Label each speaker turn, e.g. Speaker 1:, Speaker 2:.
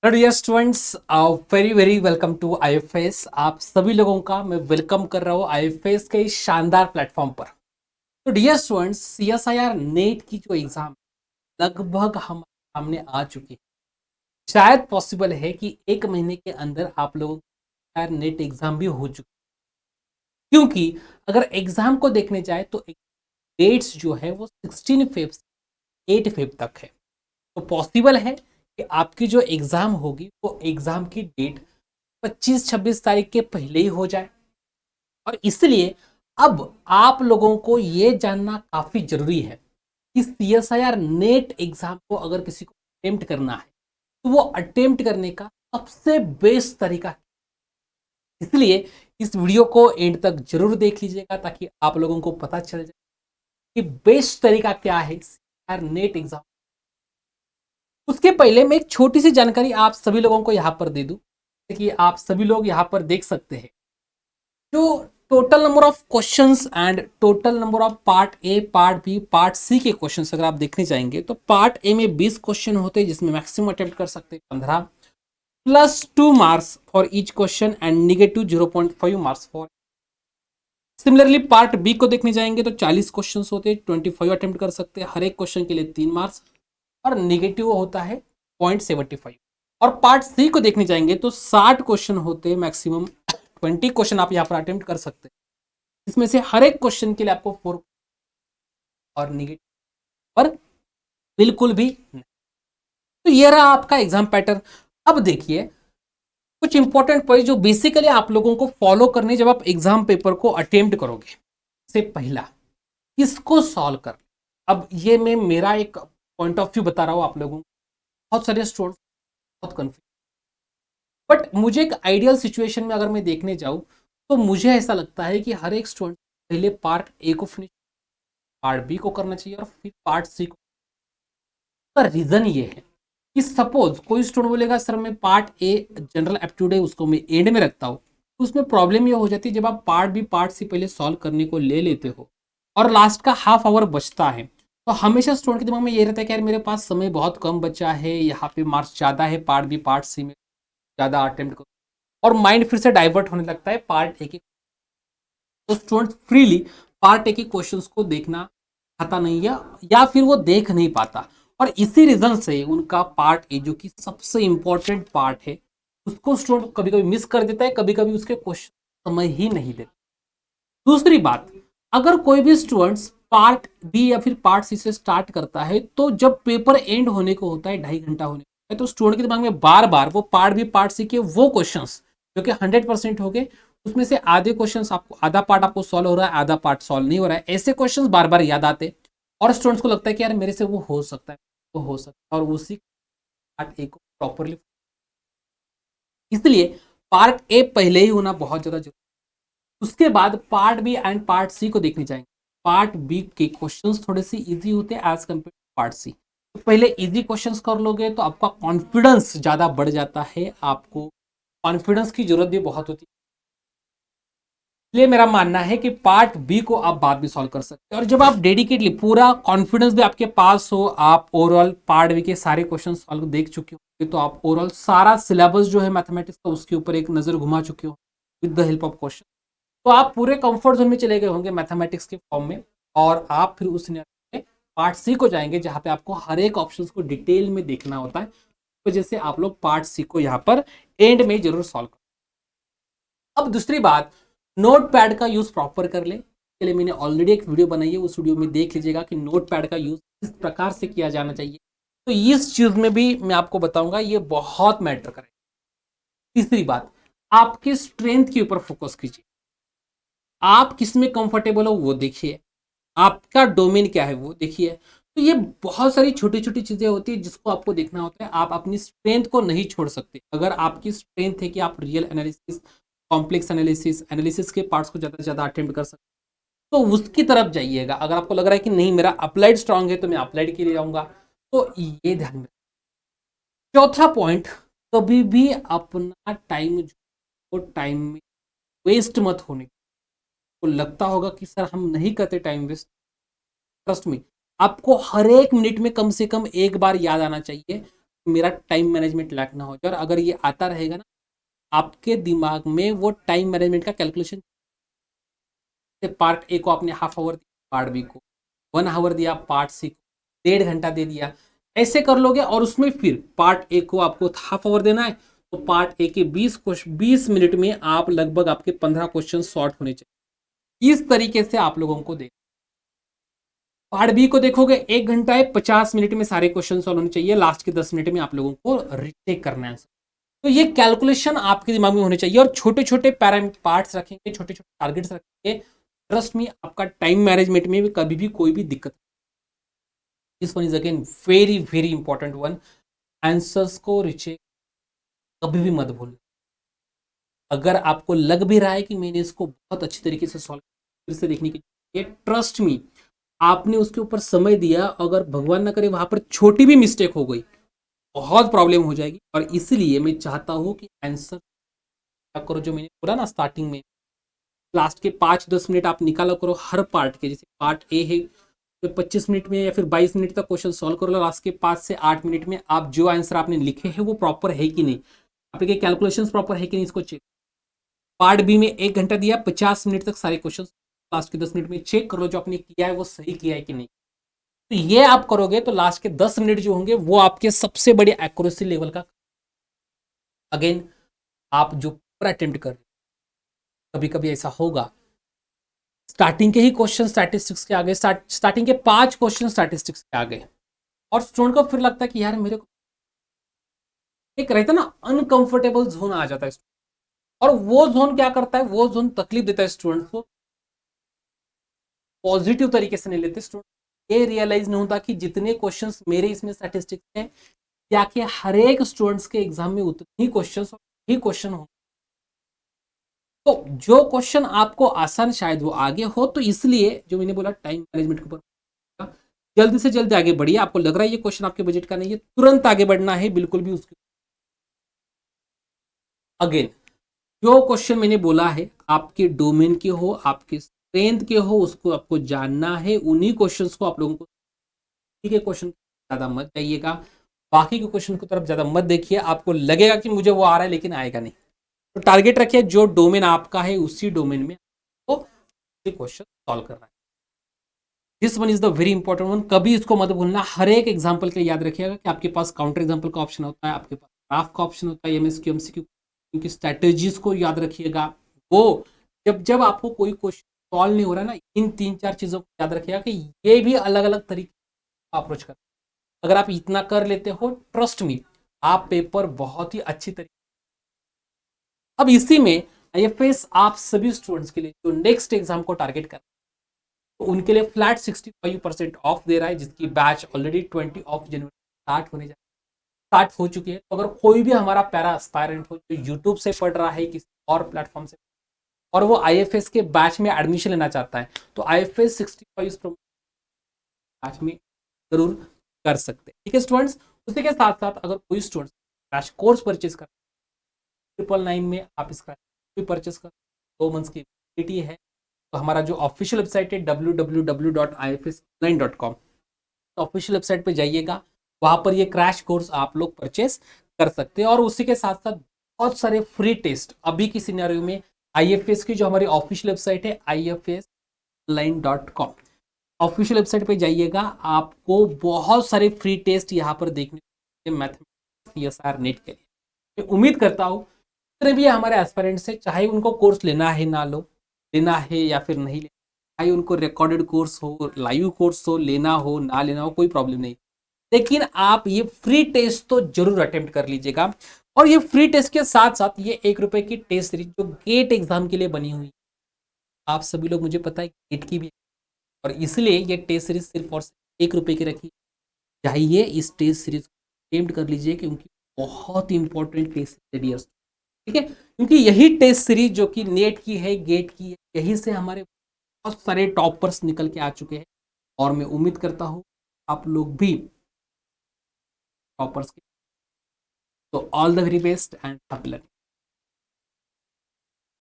Speaker 1: Hello dear students, very very welcome to IFS. आप सभी लोगों का मैं वेलकम कर रहा हूँ आईएफएस के इस शानदार प्लेटफॉर्म पर। तो डियर स्टूडेंट्स, सीएसआईआर नेट की जो एग्जाम लगभग हमारे सामने आ चुकी है। शायद पॉसिबल है कि एक महीने के अंदर आप लोगों का नेट एग्जाम भी हो चुकी है। क्योंकि अगर एग्जाम को देखने जाए तो डेट्स जो है वो 16 फेब से 8 फेब तक है। तो पॉसिबल है कि आपकी जो एग्जाम होगी वो एग्जाम की डेट 25-26 तारीख के पहले ही हो जाए। और इसलिए अब आप लोगों को ये जानना काफी जरूरी है कि सीएसआईआर नेट एग्जाम को अगर किसी को अटेम्प्ट करना है तो वो अटेम्प्ट करने का सबसे बेस्ट तरीका। इसलिए इस वीडियो को एंड तक जरूर देख लीजिएगा ताकि आप लोगों को पता चल जाए कि बेस्ट तरीका क्या है सीएसआईआर नेट एग्जाम। उसके पहले मैं एक छोटी सी जानकारी आप सभी लोगों को यहां पर दे दूं कि आप सभी लोग यहां पर देख सकते हैं जो total number of questions and total number of part A, part B, part C के क्वेश्चंस अगर आप देखने जाएंगे तो पार्ट ए में 20 क्वेश्चन होते हैं जिसमें मैक्सिमम अटेम्प्ट कर सकते हैं 15 plus 2 marks for each question and negative 0.5 marks for. Similarly part B को देखने जाएंगे तो 40 क्वेश्चन होते हैं, 25 अटेम्प्ट कर सकते हैं, हर एक क्वेश्चन के लिए 3 मार्क्स और निगेटिव होता है 0.75। और पार्ट सी को देखने जाएंगे तो 60 क्वेश्चन होते हैं, मैक्सिमम 20 क्वेश्चन आप यहाँ पर अटेम्प्ट कर सकते हैं। इसमें से हर एक क्वेश्चन के लिए आपको 4 और निगेटिव पर बिल्कुल भी नहीं। तो ये रहा आपका एग्जाम पैटर्न। अब देखिए कुछ इंपॉर्टेंट पॉइंट जो बेसिकली आप लोगों को फॉलो करने जब आप एग्जाम पेपर को अटेम्प्ट करोगे। से पहला किसको सॉल्व कर। अब ये मैं मेरा एक पॉइंट ऑफ व्यू बता रहा हूं आप लोगों को। बहुत सारे स्टूडेंट्स बहुत कंफ्यूज, बट मुझे एक आइडियल सिचुएशन में अगर मैं देखने जाऊं तो मुझे ऐसा लगता है कि हर एक स्टूडेंट पहले पार्ट ए को फिनिश, पार्ट बी को करना चाहिए और फिर पार्ट सी को। का रीजन ये है कि सपोज कोई स्टूडेंट बोलेगा सर मैं पार्ट ए जनरल एप्टीट्यूड है उसको मैं एंड में रखता हूँ, तो उसमें प्रॉब्लम ये हो जाती है जब आप पार्ट बी पार्ट सी पहले सॉल्व करने को ले लेते हो और लास्ट का हाफ आवर बचता है तो हमेशा स्टूडेंट के दिमाग में ये रहता है कि यार मेरे पास समय बहुत कम बचा है, यहाँ पे मार्क्स ज़्यादा है, पार्ट बी पार्ट सी में ज़्यादा अटेम्प्ट करो और माइंड फिर से डाइवर्ट होने लगता है पार्ट ए के। तो स्टूडेंट फ्रीली पार्ट ए के क्वेश्चंस को देखना आता नहीं है या फिर वो देख नहीं पाता और इसी रीजन से उनका पार्ट ए जो कि सबसे इंपॉर्टेंट पार्ट है उसको स्टूडेंट कभी कभी मिस कर देता है, कभी कभी उसके क्वेश्चन समझ ही नहीं लेता। दूसरी बात, अगर कोई भी स्टूडेंट्स पार्ट बी या फिर पार्ट सी से स्टार्ट करता है तो जब पेपर एंड होने को होता है 2.5 घंटा होने को है तो स्टूडेंट के दिमाग में बार बार वो पार्ट बी पार्ट सी के वो क्वेश्चंस जो कि 100% हो गए उसमें से आधे क्वेश्चंस आपको, आधा पार्ट आपको सॉल्व हो रहा है, आधा पार्ट सॉल्व नहीं हो रहा है, ऐसे क्वेश्चंस बार बार याद आते और स्टूडेंट्स को लगता है कि यार मेरे से वो हो सकता है, वो हो सकता है और उसी पार्ट ए को प्रॉपरली। इसलिए पार्ट ए पहले ही होना बहुत ज्यादा जरूरी। उसके बाद part B and part C को देखने जाएंगे। पार्ट बी के क्वेश्चंस थोड़े से इजी होते हैं as compare to part C. तो पहले इजी क्वेश्चंस कर लोगे तो आपका कॉन्फिडेंस ज्यादा बढ़ जाता है, आपको कॉन्फिडेंस की जरूरत भी बहुत होती है। इसलिए मेरा मानना है कि पार्ट बी को आप बाद में सॉल्व कर सकते हैं और जब आप डेडिकेटली पूरा कॉन्फिडेंस भी आपके पास हो, आप ओवरऑल पार्ट बी के सारे क्वेश्चन सॉल्व देख चुके हो तो आप ओवरऑल सारा सिलेबस जो है मैथमेटिक्स का उसके ऊपर एक नजर घुमा चुके हो with the help of question, तो आप पूरे कंफर्ट जोन में चले गए होंगे मैथमेटिक्स के फॉर्म में और आप फिर उस पार्ट सी को जाएंगे जहां पे आपको हर एक ऑप्शन को डिटेल में देखना होता है। तो जैसे आप लोग पार्ट सी को यहाँ पर एंड में जरूर सॉल्व करो। अब दूसरी बात, नोट पैड का यूज प्रॉपर कर ले। के लिए मैंने ऑलरेडी एक वीडियो बनाई है, उस वीडियो में देख लीजिएगा कि नोट पैड का यूज किस प्रकार से किया जाना चाहिए। तो इस चीज में भी मैं आपको बताऊंगा, ये बहुत मैटर करेगा। तीसरी बात, आपके स्ट्रेंथ के ऊपर फोकस कीजिए। आप किस में कंफर्टेबल हो वो देखिए, आपका डोमेन क्या है वो देखिए। तो ये बहुत सारी छोटी छोटी चीजें होती है जिसको आपको देखना होता है। आप अपनी स्ट्रेंथ को नहीं छोड़ सकते। अगर आपकी स्ट्रेंथ है कि आप real analysis, complex analysis, analysis के पार्ट्स को ज़्यादा से ज़्यादा अटेम्प्ट कर सकते तो उसकी तरफ जाइएगा। अगर आपको लग रहा है कि नहीं मेरा अप्लाइड स्ट्रांग है तो मैं अप्लाइड के लिए जाऊंगा, तो ये ध्यान में। चौथा पॉइंट, कभी भी अपना टाइम टाइम में वेस्ट मत होने को। लगता होगा कि सर हम नहीं करते टाइम वेस्ट, ट्रस्ट में आपको हर एक मिनट में कम से कम एक बार याद आना चाहिए मेरा टाइम मैनेजमेंट लैक ना हो जाए। और अगर ये आता रहेगा ना आपके दिमाग में, वो टाइम मैनेजमेंट का कैलकुलेशन, पार्ट ए को आपने हाफ आवर दिया, पार्ट बी को 1 आवर दिया, पार्ट सी को 1.5 घंटा दे दिया, ऐसे कर लोगे। और उसमें फिर पार्ट ए को आपको हाफ आवर देना है, तो पार्ट ए के 20 मिनट में आप लगभग आपके 15 क्वेश्चन सॉर्ट होने चाहिए। इस तरीके से आप लोगों को देख, पार्ट बी को देखोगे 1 घंटा है, 50 मिनट में सारे क्वेश्चन सॉल्व होने चाहिए, लास्ट के 10 मिनट में आप लोगों को रिटेक करना है। तो ये कैलकुलेशन आपके दिमाग में होने चाहिए, और छोटे छोटे पार्ट्स रखेंगे, छोटे छोटे टारगेट्स रखेंगे, ट्रस्ट में आपका टाइम मैनेजमेंट में भी कभी भी कोई भी दिक्कत। This one is again very very important one. Answers को रिचेक कभी भी मत भूल। अगर आपको लग भी रहा है कि मैंने इसको बहुत अच्छी तरीके से सॉल्व, फिर से देखने की, ट्रस्ट मी, आपने उसके ऊपर समय दिया, अगर भगवान ना करे वहां पर छोटी भी मिस्टेक हो गई, बहुत प्रॉब्लम हो जाएगी। और इसलिए मैं चाहता हूं कि आंसर करो, जो मैंने बोला ना स्टार्टिंग में, लास्ट के 5-10 मिनट आप निकाला करो हर पार्ट के। जैसे पार्ट ए है तो 25 मिनट में या फिर 22 मिनट तक क्वेश्चन सॉल्व करो, लास्ट के 5 से 8 मिनट में आप जो आंसर आपने लिखे हैं वो प्रॉपर है कि नहीं, आपके कैलकुलेशन प्रॉपर है कि नहीं, इसको चेक। पार्ट बी में 1 घंटा दिया, 50 मिनट तक सारे क्वेश्चन, लास्ट के 10 मिनट में चेक कर लो जो आपने किया है वो सही किया है कि नहीं। तो ये आप करोगे तो लास्ट के 10 मिनट जो होंगे वो आपके सबसे बड़े एक्यूरेसी लेवल का। अगेन आप जो पूरा अटेम्प्ट कर, कभी कभी ऐसा होगा स्टार्टिंग के ही क्वेश्चन स्टैटिस्टिक्स के आगे, स्टार्टिंग के 5 क्वेश्चन स्टैटिस्टिक्स के आगे, और स्टूडेंट को फिर लगता है कि यार मेरे को एक रहता ना अनकंफर्टेबल जोन आ जाता है। और वो जोन क्या करता है, वो जोन तकलीफ देता है स्टूडेंट को, पॉजिटिव तरीके से नहीं लेते स्टूडेंट। ये रियलाइज नहीं होता कि जितने क्वेश्चंस मेरे इसमें स्टैटिस्टिक्स हैं, क्या कि हर एक स्टूडेंट्स के एग्जाम में उतने ही क्वेश्चन होंगे। तो जो क्वेश्चन आपको आसान शायद वो आगे हो, तो इसलिए जो मैंने बोला टाइम मैनेजमेंट के ऊपर जल्दी से जल्दी आगे बढ़िए। आपको लग रहा है ये क्वेश्चन आपके बजट का नहीं है, तुरंत आगे बढ़ना है, बिल्कुल भी उसके। अगेन जो क्वेश्चन मैंने बोला है आपके डोमेन के हो, आपके स्ट्रेंथ के हो, उसको आपको जानना है, उन्हीं क्वेश्चंस को आप लोगों को, ठीक है, क्वेश्चन ज्यादा मत जाइएगा, बाकी के क्वेश्चन की तरफ ज्यादा मत देखिए। आपको लगेगा कि मुझे वो आ रहा है लेकिन आएगा नहीं, तो टारगेट रखिए जो डोमेन आपका है उसी डोमेन में आपको क्वेश्चन सॉल्व करना है। This one is the very important one, कभी इसको मत भूलना। हर एक एग्जांपल के लिए याद रखिएगा कि आपके पास काउंटर एग्जांपल का ऑप्शन होता है, आपके पास ग्राफ का ऑप्शन होता है, एमएसक्यू एमसीक्यू, उनकी स्ट्रेटेजीज को याद रखिएगा। वो जब जब आपको कोई क्वेश्चन सॉल्व नहीं हो रहा है ना, इन 3-4 चीजों को याद रखिएगा कि ये भी अलग अलग तरीके अप्रोच कर, अगर आप इतना कर लेते हो, ट्रस्ट मी, आप पेपर बहुत ही अच्छी तरीके। अब इसी में आईएफएस आप सभी स्टूडेंट्स के लिए जो नेक्स्ट एग्जाम को टारगेट कर, तो उनके लिए फ्लैट 65% ऑफ दे रहा है, जिसकी batch already 20 of January start होने जा स्टार्ट हो चुकी है। तो अगर कोई भी हमारा पैरा एस्पायरेंट हो जो यूट्यूब से पढ़ रहा है, किसी और प्लेटफॉर्म से, और वो आईएफएस के बैच में एडमिशन लेना चाहता है, तो आईएफएस 65 बैच में जरूर कर सकते हैं, ठीक है स्टूडेंट्स। उसी के साथ साथ अगर कोई स्टूडेंट क्रैश कोर्स परचेज कर 999 में आप इसका भी परचेस कर, 2 मंथ्स की वैलिडिटी है। तो हमारा जो ऑफिशियल वेबसाइट है www.ifsonline.com, ऑफिशियल वेबसाइट पे जाइएगा, वहां पर ये क्रैश कोर्स आप लोग परचेस कर सकते हैं। और उसी के साथ साथ बहुत सारे फ्री टेस्ट अभी की सिनेरियो में आईएफएस की जो हमारी ऑफिशियल वेबसाइट है ifsonline.com, ऑफिशियल वेबसाइट पे जाइएगा, आपको बहुत सारे फ्री टेस्ट यहाँ पर देखने को मैथमेटिक्स सीएसआर नेट के लिए। मैं उम्मीद करता हूँ जितने भी हमारे एस्पिरेंट्स से, चाहे उनको कोर्स लेना है ना लो, लेना है या फिर नहीं लेना, चाहे उनको रिकॉर्डेड कोर्स हो, लाइव कोर्स हो, लेना हो ना लेना हो, कोई प्रॉब्लम नहीं, लेकिन आप ये फ्री टेस्ट तो जरूर अटेम्प्ट कर लीजिएगा। और ये फ्री टेस्ट के साथ साथ ये ₹1 की टेस्ट सीरीज जो गेट एग्जाम के लिए बनी हुई, आप सभी लोग मुझे पता है गेट की भी, और इसलिए ये टेस्ट सीरीज सिर्फ और ₹1 की रखी। चाहिए इस टेस्ट सीरीज को अटेम्प्ट कर लीजिए, क्योंकि बहुत इंपॉर्टेंट टेस्ट सीरीज, ठीक है, क्योंकि यही टेस्ट सीरीज जो कि नेट की है, गेट की है, यही से हमारे बहुत सारे टॉपर्स निकल के आ चुके हैं। और मैं उम्मीद करता हूँ आप लोग भी टॉपर्स के, तो all the very best and happy learning.